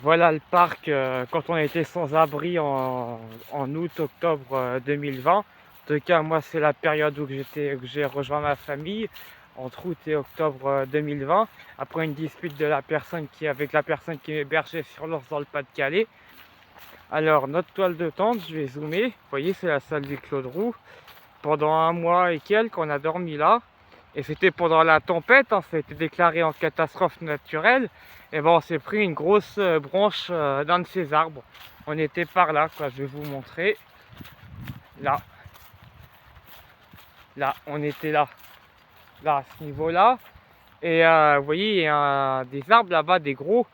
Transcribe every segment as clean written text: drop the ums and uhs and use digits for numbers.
Voilà le parc quand on était sans abri en août-octobre 2020. En tout cas, moi, c'est la période où j'ai rejoint ma famille, entre août et octobre 2020, après une dispute avec la personne qui m'hébergeait sur l'Ours dans le Pas-de-Calais. Alors, notre toile de tente, je vais zoomer. Vous voyez, c'est la salle du Claude Roux. Pendant un mois et quelques, on a dormi là. Et c'était pendant la tempête, hein, ça a été déclaré en catastrophe naturelle. Et ben on s'est pris une grosse branche d'un de ces arbres. On était par là, quoi. Je vais vous montrer. Là, on était là, à ce niveau-là. Et vous voyez, il y a des arbres là-bas, des gros.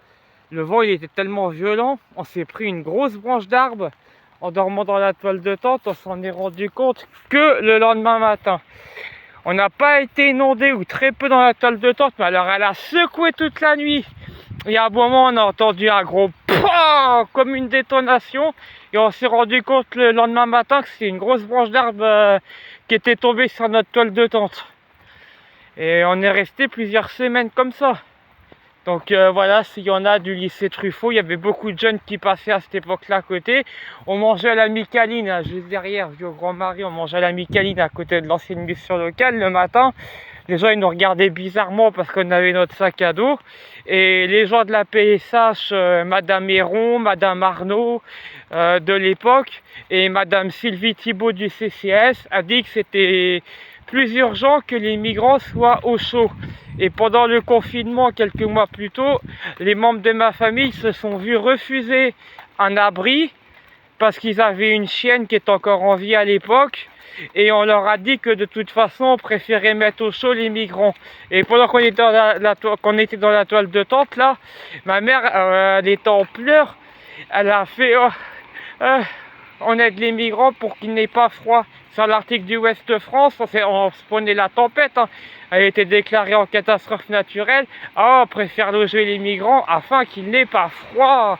Le vent, il était tellement violent, on s'est pris une grosse branche d'arbre. En dormant dans la toile de tente, on s'en est rendu compte que le lendemain matin. On n'a pas été inondé ou très peu dans la toile de tente, mais alors elle a secoué toute la nuit. Il y a un moment, on a entendu un gros PAH comme une détonation, et on s'est rendu compte le lendemain matin que c'était une grosse branche d'arbre qui était tombée sur notre toile de tente. Et on est resté plusieurs semaines comme ça. Donc voilà, s'il y en a du lycée Truffaut, il y avait beaucoup de jeunes qui passaient à cette époque-là à côté. On mangeait à la Micaline, hein, juste derrière, vieux Grand-Marie, on mangeait à la Micaline à côté de l'ancienne mission locale le matin. Les gens ils nous regardaient bizarrement parce qu'on avait notre sac à dos. Et les gens de la PSH, Madame Héron, Madame Arnaud de l'époque et Madame Sylvie Thibault du CCS a dit que c'était plus urgent que les migrants soient au chaud. Et pendant le confinement, quelques mois plus tôt, les membres de ma famille se sont vus refuser un abri parce qu'ils avaient une chienne qui est encore en vie à l'époque. Et on leur a dit que de toute façon, on préférait mettre au chaud les migrants. Et pendant qu'on était qu'on était dans la toile de tente, là, ma mère, elle était en pleurs. Elle a fait on aide les migrants pour qu'ils n'aient pas froid. Sur l'article du Ouest France, on se prenait la tempête, hein. Elle a été déclarée en catastrophe naturelle. Ah, on préfère loger les migrants afin qu'ils n'aient pas froid.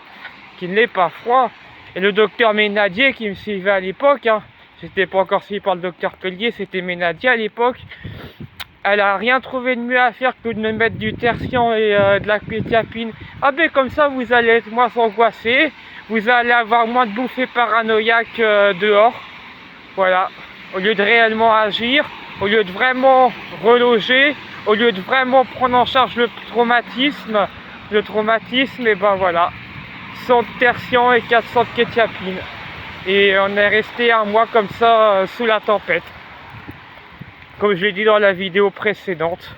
Qu'ils n'aient pas froid. Et le docteur Ménadier qui me suivait à l'époque, hein, j'étais pas encore suivi par le docteur Pellier, c'était Ménadier à l'époque. Elle a rien trouvé de mieux à faire que de me mettre du tertian et de la quétiapine. Ah ben comme ça vous allez être moins angoissé, vous allez avoir moins de bouffées paranoïaques dehors. Voilà, au lieu de réellement agir, au lieu de vraiment reloger, au lieu de vraiment prendre en charge le traumatisme, et ben voilà, 100 de tertian et 400 de quétiapine. Et on est resté un mois comme ça sous la tempête. Comme je l'ai dit dans la vidéo précédente.